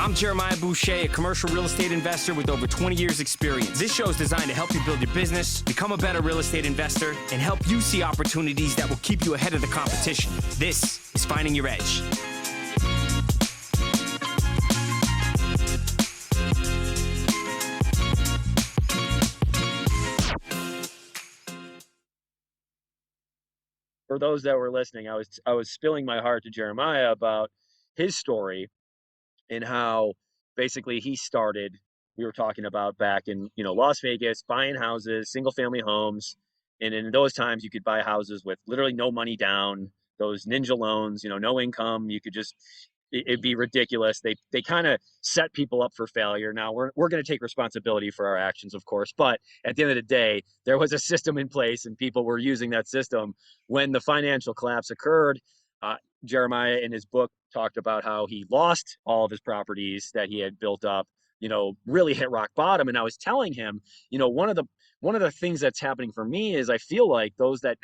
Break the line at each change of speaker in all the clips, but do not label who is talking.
I'm Jeremiah Boucher, a commercial real estate investor with over 20 years experience. This show is designed to help you build your business, become a better real estate investor, and help you see opportunities that will keep you ahead of the competition. This is Finding Your Edge.
For those that were listening, I was spilling my heart to Jeremiah about his story and how basically he started. We were talking about back in Las Vegas, buying houses, single family homes, and in those times you could buy houses with literally no money down, those ninja loans, no income. You could just it'd be ridiculous. They kind of set people up for failure. Now we're going to take responsibility for our actions, of course, but at the end of the day, there was a system in place and people were using that system. When the financial collapse occurred, Jeremiah in his book talked about how he lost all of his properties that he had built up, really hit rock bottom. And I was telling him, one of the things that's happening for me is I feel like those that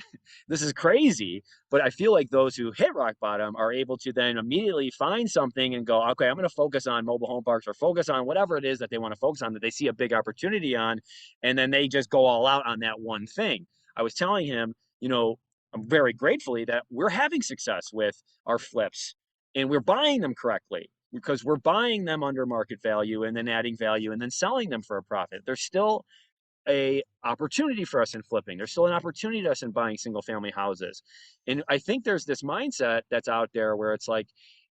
this is crazy, but I feel like those who hit rock bottom are able to then immediately find something and go, okay, I'm going to focus on mobile home parks or focus on whatever it is that they want to focus on, that they see a big opportunity on. And then they just go all out on that one thing. I was telling him, I'm very gratefully that we're having success with our flips and we're buying them correctly, because we're buying them under market value and then adding value and then selling them for a profit. There's still a opportunity for us in flipping. There's still an opportunity to us in buying single family houses. And I think there's this mindset that's out there where it's like,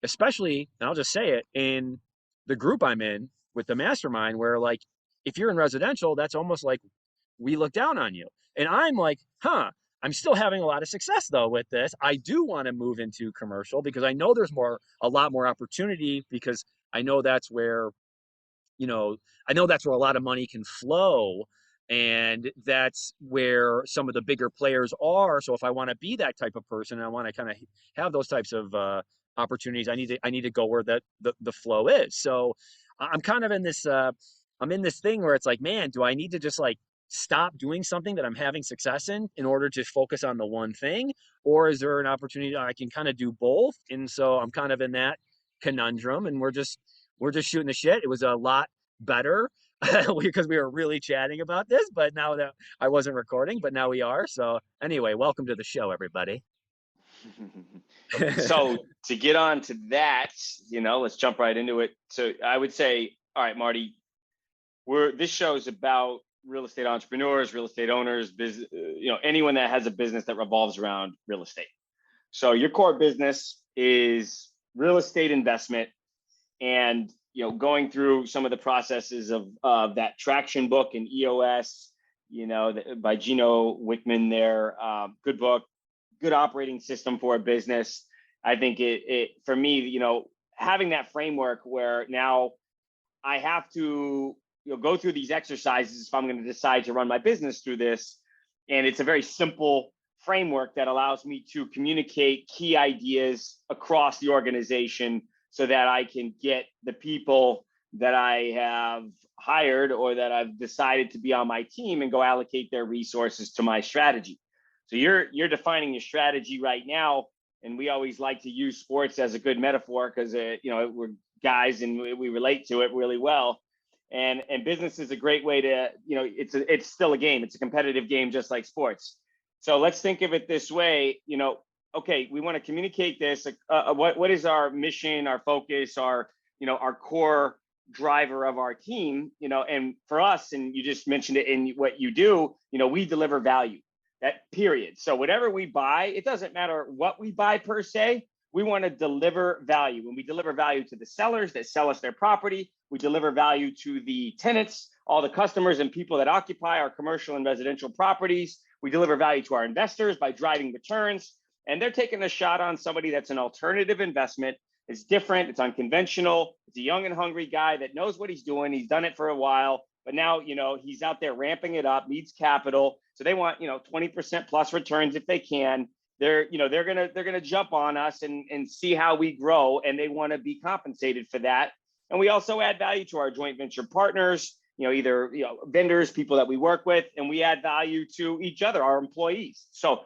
especially, and I'll just say it, in the group I'm in with the mastermind, where like, if you're in residential, that's almost like we look down on you. And I'm like, I'm still having a lot of success though with this. I do want to move into commercial because I know there's a lot more opportunity, because I know that's where, a lot of money can flow. And that's where some of the bigger players are. So if I want to be that type of person and I want to kind of have those types of opportunities, I need to go where the flow is. So I'm kind of in this, I'm in this thing where it's like, man, do I need to just like stop doing something that I'm having success in order to focus on the one thing? Or is there an opportunity that I can kind of do both? And so I'm kind of in that conundrum, and we're just shooting the shit. It was a lot better because we were really chatting about this, but now that I wasn't recording, but now we are. So anyway, welcome to the show, everybody.
So to get on to that, let's jump right into it. So I would say, all right, Marty, this show is about real estate entrepreneurs, real estate owners, business, anyone that has a business that revolves around real estate. So your core business is real estate investment, and going through some of the processes of that traction book and EOS, by Gino Wickman there, good book, good operating system for a business. I think it for me, having that framework where now I have to go through these exercises if I'm going to decide to run my business through this. And it's a very simple framework that allows me to communicate key ideas across the organization so that I can get the people that I have hired or that I've decided to be on my team and go allocate their resources to my strategy. So you're defining your strategy right now. And we always like to use sports as a good metaphor because, we're guys and we relate to it really well. And business is a great way to, it's still a game. It's a competitive game, just like sports. So let's think of it this way, okay, we want to communicate this. What is our mission, our focus, our core driver of our team, and for us, and you just mentioned it in what you do, we deliver value, that period. So whatever we buy, it doesn't matter what we buy per se, we want to deliver value. When we deliver value to the sellers that sell us their property, we deliver value to the tenants, all the customers and people that occupy our commercial and residential properties. We deliver value to our investors by driving returns. And they're taking a shot on somebody that's an alternative investment. It's different. It's unconventional. It's a young and hungry guy that knows what he's doing. He's done it for a while, but now, he's out there ramping it up, needs capital. So they want, 20% plus returns if they can. They're gonna jump on us and see how we grow, and they want to be compensated for that. And we also add value to our joint venture partners, either vendors, people that we work with, and we add value to each other, our employees. So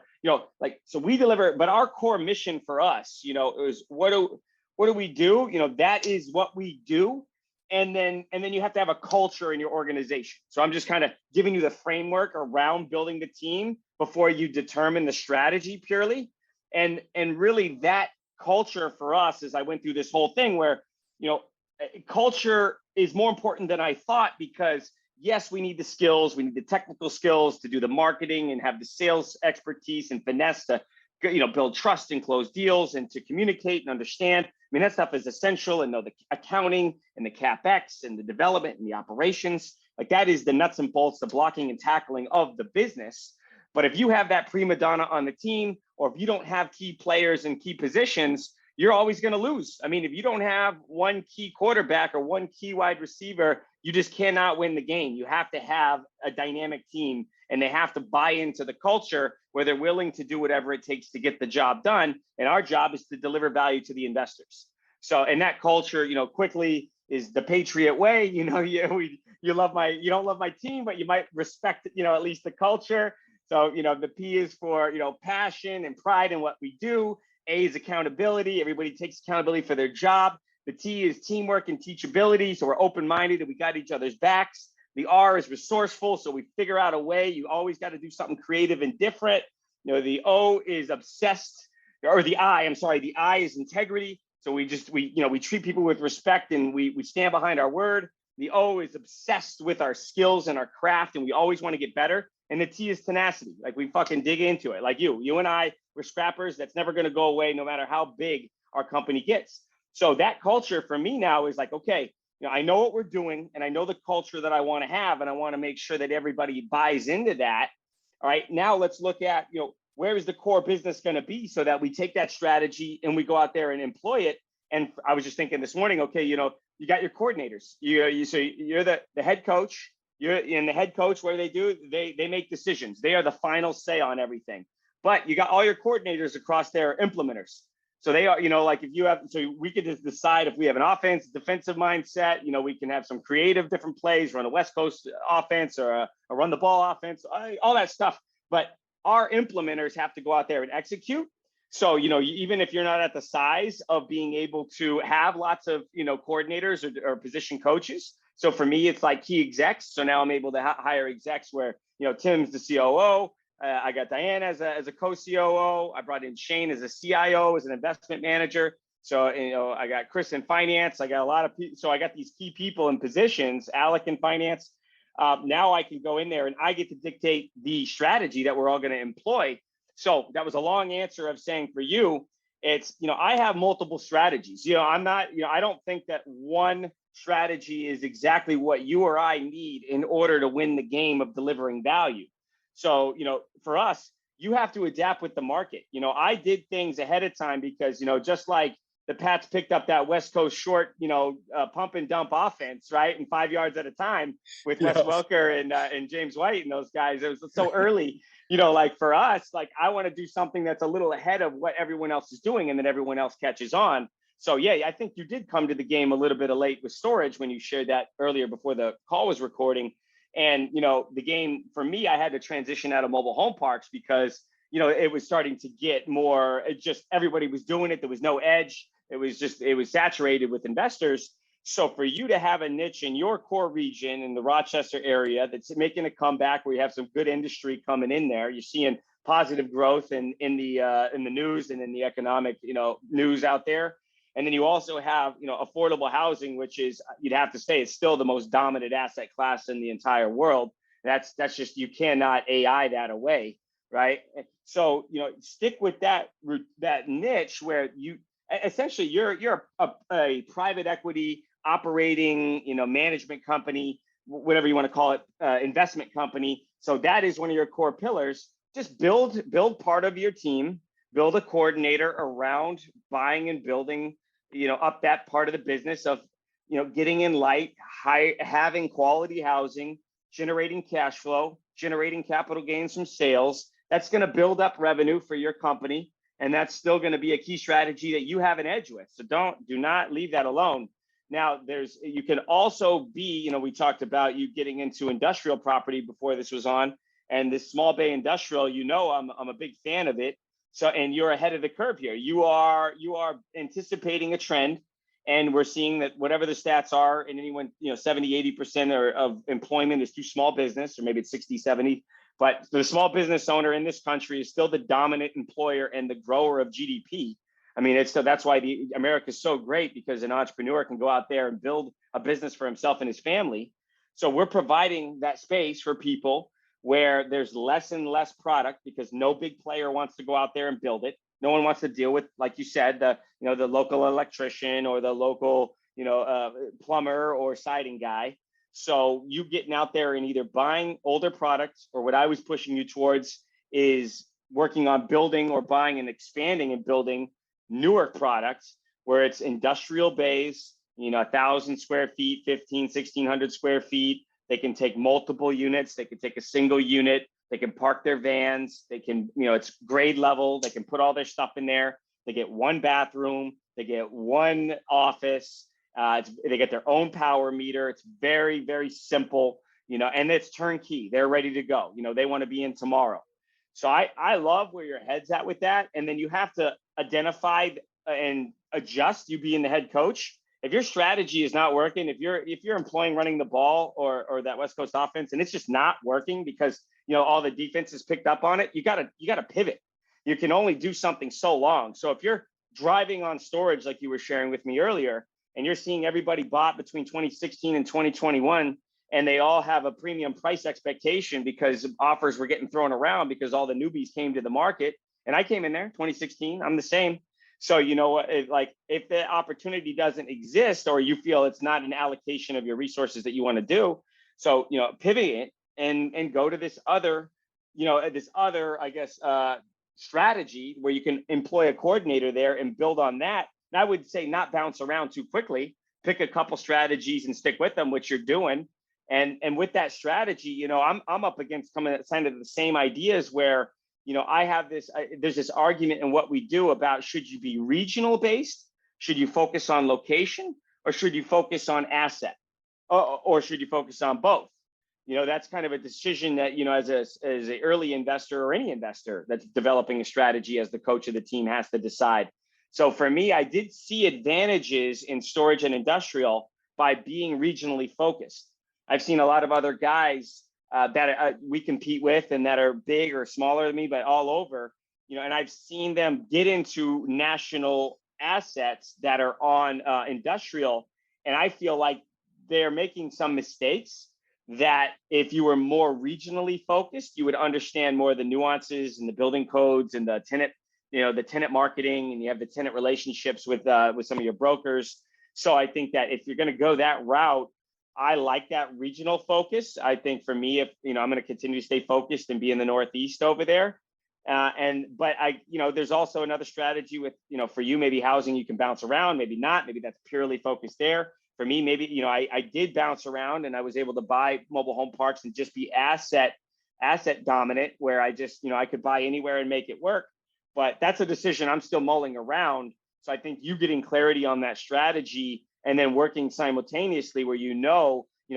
so we deliver, but our core mission for us, is what do we do? That is what we do. and then you have to have a culture in your organization. So I'm just kind of giving you the framework around building the team before you determine the strategy purely. And really that culture for us, as I went through this whole thing where, culture is more important than I thought, because yes, we need the skills, we need the technical skills to do the marketing and have the sales expertise and finesse to, build trust and close deals and to communicate and understand. I mean, that stuff is essential, and know the accounting and the CapEx and the development and the operations. Like, that is the nuts and bolts, the blocking and tackling of the business. But if you have that prima donna on the team, or if you don't have key players in key positions, you're always going to lose. I mean, if you don't have one key quarterback or one key wide receiver, you just cannot win the game. You have to have a dynamic team, and they have to buy into the culture where they're willing to do whatever it takes to get the job done. And our job is to deliver value to the investors. So, and that culture, quickly is the Patriot way. You don't love my team, but you might respect, at least the culture. So, the P is for, passion and pride in what we do. A is accountability. Everybody takes accountability for their job. The T is teamwork and teachability. So we're open-minded and we got each other's backs. The R is resourceful. So we figure out a way. You always got to do something creative and different. The O is obsessed, or the I is integrity. So we treat people with respect, and we stand behind our word. The O is obsessed with our skills and our craft, and we always want to get better. And the T is tenacity. Like, we fucking dig into it. Like you and I, we're scrappers. That's never going to go away, no matter how big our company gets. So that culture for me now is like, okay, I know what we're doing, and I know the culture that I want to have, and I want to make sure that everybody buys into that. All right, now let's look at, where is the core business going to be, so that we take that strategy and we go out there and employ it. And I was just thinking this morning, okay, you got your coordinators. So you're the head coach. You're in the head coach. What do? They make decisions. They are the final say on everything. But you got all your coordinators across there, implementers. So they are, like, if you have, so we could just decide if we have an offense, defensive mindset. We can have some creative different plays, run a West Coast offense or a run the ball offense, all that stuff. But our implementers have to go out there and execute. So, even if you're not at the size of being able to have lots of, coordinators or position coaches. So for me, it's like key execs. So now I'm able to hire execs where, Tim's the COO. I got Diane as a co-COO. I brought in Shane as a CIO, as an investment manager. So, I got Chris in finance. I got a lot of people. So I got these key people in positions, Alec in finance. Now I can go in there and I get to dictate the strategy that we're all going to employ. So that was a long answer of saying, for you, it's, I have multiple strategies. I'm not, I don't think that one strategy is exactly what you or I need in order to win the game of delivering value. So, for us, you have to adapt with the market. I did things ahead of time because, just like the Pats picked up that West Coast short, pump and dump offense, right? And 5 yards at a time with Wes Welker and James White and those guys. It was so early, like for us, like I want to do something that's a little ahead of what everyone else is doing, and then everyone else catches on. So yeah, I think you did come to the game a little bit late with storage when you shared that earlier before the call was recording. And, the game for me, I had to transition out of mobile home parks because, it was starting to get more, everybody was doing it. There was no edge. It was saturated with investors. So for you to have a niche in your core region in the Rochester area that's making a comeback, where you have some good industry coming in there, you're seeing positive growth in the news and in the economic, news out there. And then you also have, affordable housing, which is, you'd have to say, it's still the most dominant asset class in the entire world. That's just, you cannot AI that away, right? So, stick with that niche where you essentially you're a private equity operating, management company, whatever you want to call it, investment company. So that is one of your core pillars. Just build part of your team, build a coordinator around buying and building, up that part of the business of, getting in light, having quality housing, generating cash flow, generating capital gains from sales. That's going to build up revenue for your company. And that's still going to be a key strategy that you have an edge with. So do not leave that alone. Now you can also be, we talked about you getting into industrial property before this was on, and this small bay industrial, I'm a big fan of it. So, and you're ahead of the curve here. You are anticipating a trend And we're seeing that whatever the stats are, and anyone, 70, 80% of employment is through small business, or maybe it's 60, 70. But the small business owner in this country is still the dominant employer and the grower of GDP. I mean, that's why America is so great, because an entrepreneur can go out there and build a business for himself and his family. So we're providing that space for people where there's less and less product, because no big player wants to go out there and build it. No one wants to deal with, like you said, the local electrician or the local, plumber or siding guy. So you getting out there and either buying older products, or what I was pushing you towards is working on building or buying and expanding and building newer products where it's industrial bays, 1,000 square feet, 1,600 square feet. They can take multiple units. They can take a single unit. They can park their vans. They can, it's grade level. They can put all their stuff in there. They get one bathroom. They get one office. They get their own power meter. It's very, very simple, and it's turnkey. They're ready to go. They want to be in tomorrow. So I love where your head's at with that. And then you have to identify and adjust, you being the head coach. If your strategy is not working, if you're employing running the ball or that West Coast offense, and it's just not working because all the defense is picked up on it, you gotta pivot. You can only do something so long. So if you're driving on storage, like you were sharing with me earlier, and you're seeing everybody bought between 2016 and 2021, and they all have a premium price expectation because offers were getting thrown around because all the newbies came to the market. And I came in there 2016, I'm the same. So, if the opportunity doesn't exist, or you feel it's not an allocation of your resources that you want to do, so, pivot it and go to this other, I guess, strategy where you can employ a coordinator there and build on that. And I would say not bounce around too quickly, pick a couple strategies and stick with them, which you're doing. And with that strategy, I'm up against kind of the same ideas where, I have there's this argument in what we do about, should you be regional based? Should you focus on location, or should you focus on asset, or should you focus on both? That's kind of a decision that, as an early investor or any investor that's developing a strategy as the coach of the team has to decide. So for me, I did see advantages in storage and industrial by being regionally focused. I've seen a lot of other guys that we compete with and that are big or smaller than me, but all over, and I've seen them get into national assets that are on industrial. And I feel like they're making some mistakes that if you were more regionally focused, you would understand more of the nuances and the building codes and the tenant, the tenant marketing, and you have the tenant relationships with some of your brokers. So I think that if you're going to go that route, I like that regional focus. I think for me, if I'm going to continue to stay focused and be in the Northeast over there. But there's also another strategy with, for you, maybe housing, you can bounce around, maybe not, maybe that's purely focused there. For me, maybe, I did bounce around and I was able to buy mobile home parks and just be asset dominant, where I just, I could buy anywhere and make it work. But that's a decision I'm still mulling around. So I think you getting clarity on that strategy and then working simultaneously where,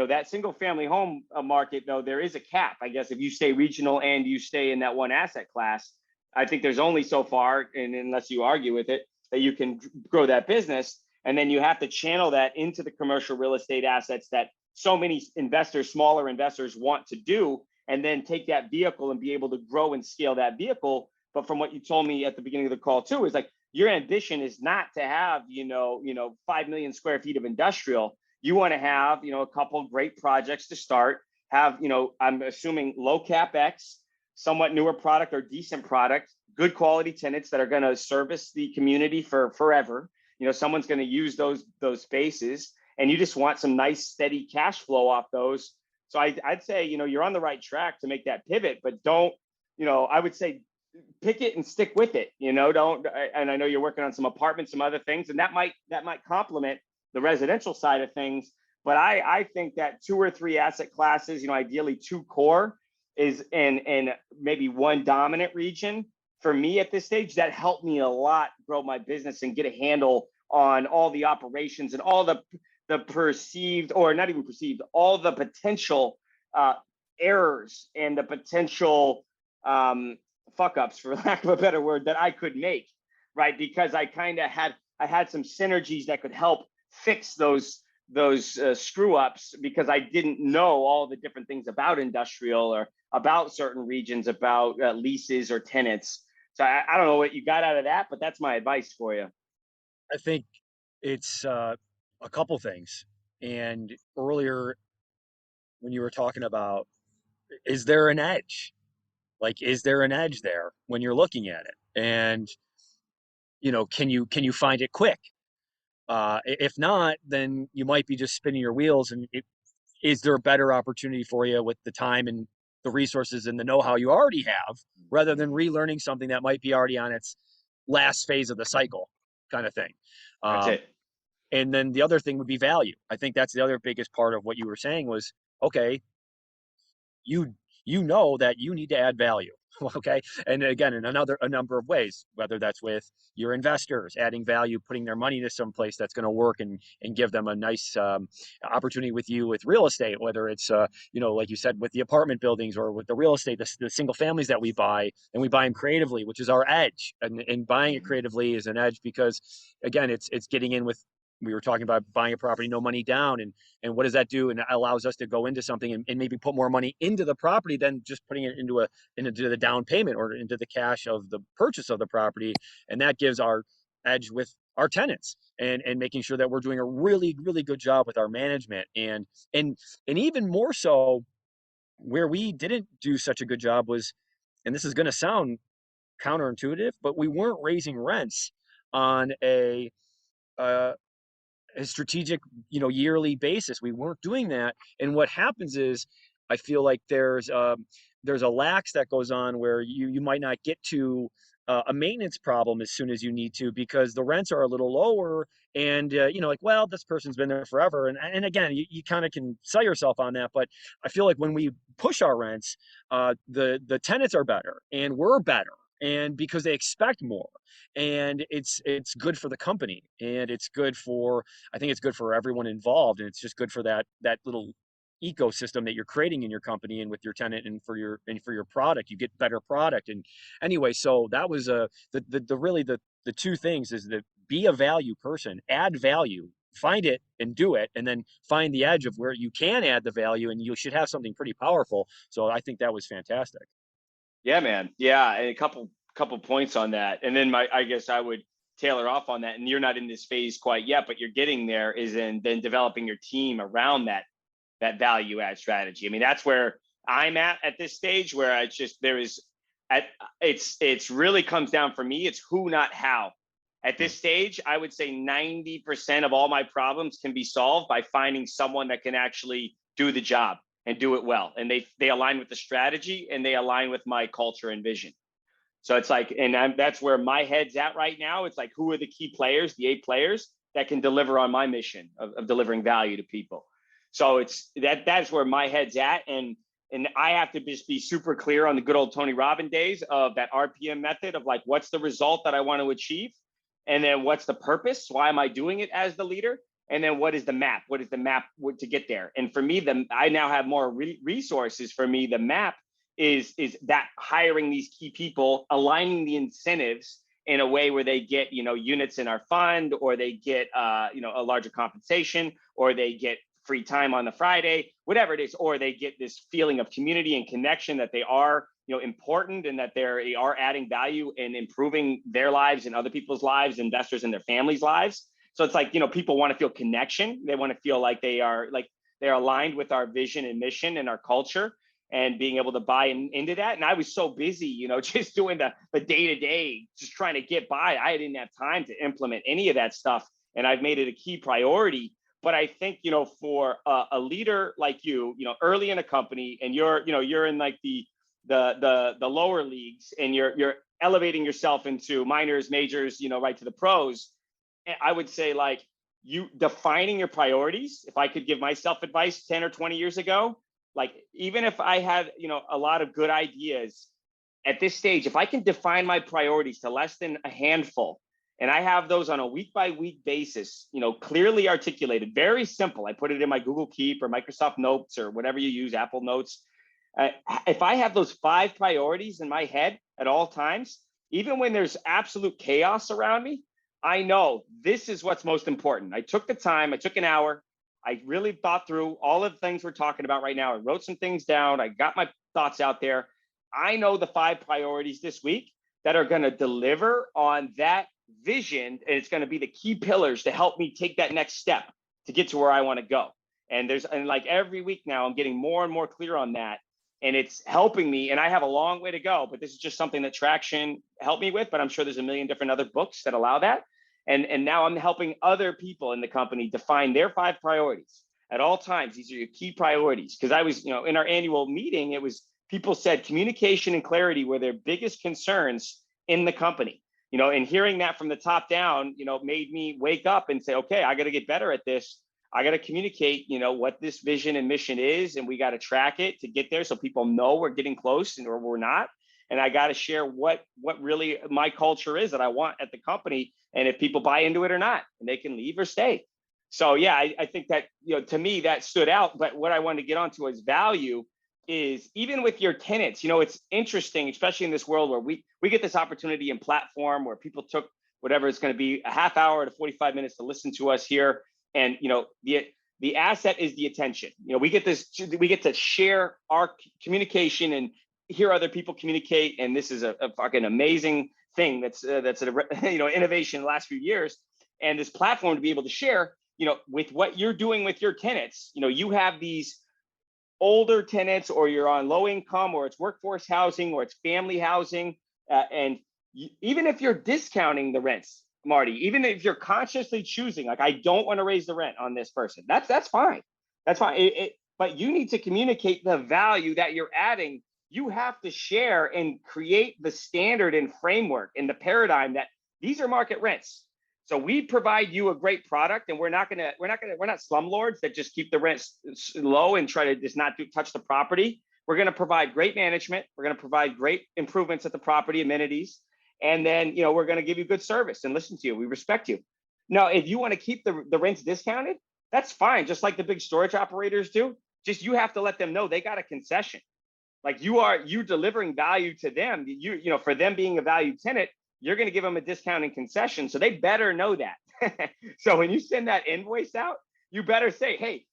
that single family home market, though, there is a cap. I guess if you stay regional and you stay in that one asset class, I think there's only so far, and unless you argue with it, that you can grow that business. And then you have to channel that into the commercial real estate assets that so many investors, smaller investors, want to do, and then take that vehicle and be able to grow and scale that vehicle. But from what you told me at the beginning of the call too, is like, your ambition is not to have, 5 million square feet of industrial. You want to have, a couple of great projects to start, have, I'm assuming low CapEx, somewhat newer product or decent product, good quality tenants that are going to service the community for forever. Someone's going to use those spaces, and you just want some nice steady cash flow off those. So I'd say, you're on the right track to make that pivot, but don't, I would say, pick it and stick with it, don't, and I know you're working on some apartments, some other things, and that might complement the residential side of things. But I think that 2 or 3 asset classes, ideally 2 core is and maybe 1 dominant region for me at this stage, that helped me a lot grow my business and get a handle on all the operations and all the perceived, or not even perceived, all the potential errors and the potential fuck ups, for lack of a better word, that I could make, right? Because I had some synergies that could help fix those screw ups because I didn't know all the different things about industrial or about certain regions, about leases or tenants. So I don't know what you got out of that, but that's my advice for you.
I think it's a couple things. And earlier, when you were talking about, is there an edge? Like, is there an edge there when you're looking at it? And can you find it quick? If not, then you might be just spinning your wheels. And is there a better opportunity for you with the time and the resources and the know-how you already have, rather than relearning something that might be already on its last phase of the cycle, kind of thing?
That's
Um,
it.
and then the other thing would be value. I think that's the other biggest part of what you were saying was, okay, you you know that you need to add value. Okay, and again, in a number of ways, whether that's with your investors adding value, putting their money to some place that's going to work and give them a nice opportunity with you with real estate, whether it's like you said, with the apartment buildings or with the real estate, the single families that we buy, and we buy them creatively, which is our edge. And buying it creatively is an edge because, again, it's getting in with, we were talking about buying a property, no money down, and what does that do? And it allows us to go into something and maybe put more money into the property than just putting it into the down payment or into the cash of the purchase of the property. And that gives our edge with our tenants and making sure that we're doing a really, really good job with our management. And even more so, where we didn't do such a good job was, and this is going to sound counterintuitive, but we weren't raising rents on uh, a strategic, yearly basis. We weren't doing that. And what happens is, I feel like there's a lax that goes on where you might not get to a maintenance problem as soon as you need to, because the rents are a little lower. And like, well, this person's been there forever. And again, you kind of can sell yourself on that. But I feel like when we push our rents, the tenants are better and we're better, and because they expect more, and it's good for the company, and it's good for, I think it's good for everyone involved, and it's just good for that little ecosystem that you're creating in your company and with your tenant and for your product. You get better product. And anyway, so that was the really the two things is that be a value person, add value, find it and do it, and then find the edge of where you can add the value, and you should have something pretty powerful. So I think that was fantastic.
Yeah, man. Yeah, and a couple points on that, and then I guess I would tailor off on that. And you're not in this phase quite yet, but you're getting there. Is in then developing your team around that value add strategy. I mean, that's where I'm at this stage, where it's just it's really comes down for me. It's who, not how. At this stage, I would say 90% of all my problems can be solved by finding someone that can actually do the job and do it well. And they align with the strategy and they align with my culture and vision. So it's like, that's where my head's at right now. It's like, who are the key players, the 8 players that can deliver on my mission of delivering value to people? So it's that's where my head's at. And I have to just be super clear on the good old Tony Robbins days of that RPM method of like, what's the result that I want to achieve? And then what's the purpose? Why am I doing it as the leader? And then what is the map? What is the map to get there? And for me, I now have more resources. For me, the map is that hiring these key people, aligning the incentives in a way where they get, units in our fund, or they get, a larger compensation, or they get free time on the Friday, whatever it is, or they get this feeling of community and connection that they are, important, and that they are adding value and improving their lives and other people's lives, investors and their families' lives. So it's like, people want to feel connection. They want to feel like they're aligned with our vision and mission and our culture, and being able to buy into that. And I was so busy, just doing the day-to-day, just trying to get by. I didn't have time to implement any of that stuff. And I've made it a key priority. But I think, for a leader like you, early in a company, and you're in like the lower leagues, and you're elevating yourself into minors, majors, right to the pros. I would say, like, you defining your priorities. If I could give myself advice 10 or 20 years ago, like, even if I had, a lot of good ideas at this stage, if I can define my priorities to less than a handful, and I have those on a week by week basis, clearly articulated, very simple. I put it in my Google Keep or Microsoft Notes or whatever you use, Apple Notes. If I have those 5 priorities in my head at all times, even when there's absolute chaos around me, I know this is what's most important. I took the time, I took an hour. I really thought through all of the things we're talking about right now. I wrote some things down. I got my thoughts out there. I know the 5 priorities this week that are going to deliver on that vision. And it's going to be the key pillars to help me take that next step to get to where I want to go. And like every week now, I'm getting more and more clear on that. And it's helping me. And I have a long way to go, but this is just something that Traction helped me with. But I'm sure there's a million different other books that allow that. And now I'm helping other people in the company define their 5 priorities at all times. These are your key priorities. Because I was, in our annual meeting, it was people said communication and clarity were their biggest concerns in the company. And hearing that from the top down, made me wake up and say, okay, I got to get better at this. I got to communicate, what this vision and mission is, and we got to track it to get there so people know we're getting close or we're not. And I got to share what really my culture is that I want at the company, and if people buy into it or not, and they can leave or stay. So yeah, I think that, to me, that stood out. But what I wanted to get onto is value is even with your tenants, it's interesting, especially in this world where we get this opportunity and platform where people took whatever it's going to be, a half hour to 45 minutes to listen to us here. And, the asset is the attention. We get to share our communication and hear other people communicate. And this is a fucking amazing thing that's an innovation in the last few years. And this platform to be able to share, with what you're doing with your tenants, you have these older tenants, or you're on low income, or it's workforce housing, or it's family housing. Even if you're discounting the rents, Marty, even if you're consciously choosing, like, I don't want to raise the rent on this person, that's fine. That's fine. But you need to communicate the value that you're adding. You have to share and create the standard and framework and the paradigm that these are market rents. So we provide you a great product, and we're not slumlords that just keep the rents low and try to just not touch the property. We're going to provide great management. We're going to provide great improvements at the property, amenities. And then, we're going to give you good service and listen to you. We respect you. Now, if you want to keep the rents discounted, that's fine. Just like the big storage operators do. Just, you have to let them know they got a concession. Like, you delivering value to them. For them being a valued tenant, you're going to give them a discount and concession. So they better know that. So when you send that invoice out, you better say, hey,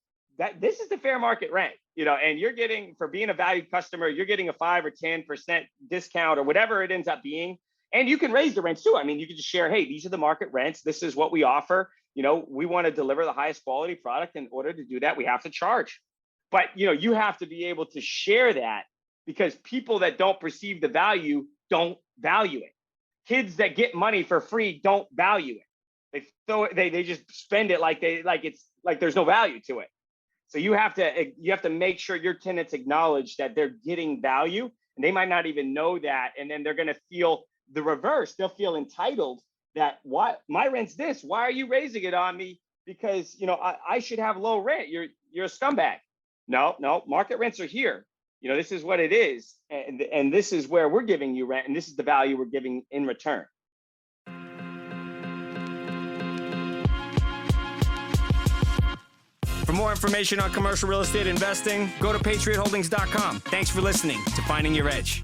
this is the fair market rent, and you're getting, for being a valued customer, you're getting a 5 or 10% discount or whatever it ends up being. And you can raise the rents too. I mean, you can just share, hey, these are the market rents. This is what we offer. We want to deliver the highest quality product. In order to do that, we have to charge. But, you have to be able to share that, because people that don't perceive the value don't value it. Kids that get money for free don't value it. They just spend it like there's no value to it. So you have to make sure your tenants acknowledge that they're getting value, and they might not even know that. And then they're going to feel the reverse. They'll feel entitled that, why my rent's this? Why are you raising it on me? Because, I should have low rent. You're a scumbag. No, market rents are here. This is what it is. And this is where we're giving you rent. And this is the value we're giving in return.
For more information on commercial real estate investing, go to patriotholdings.com. Thanks for listening to Finding Your Edge.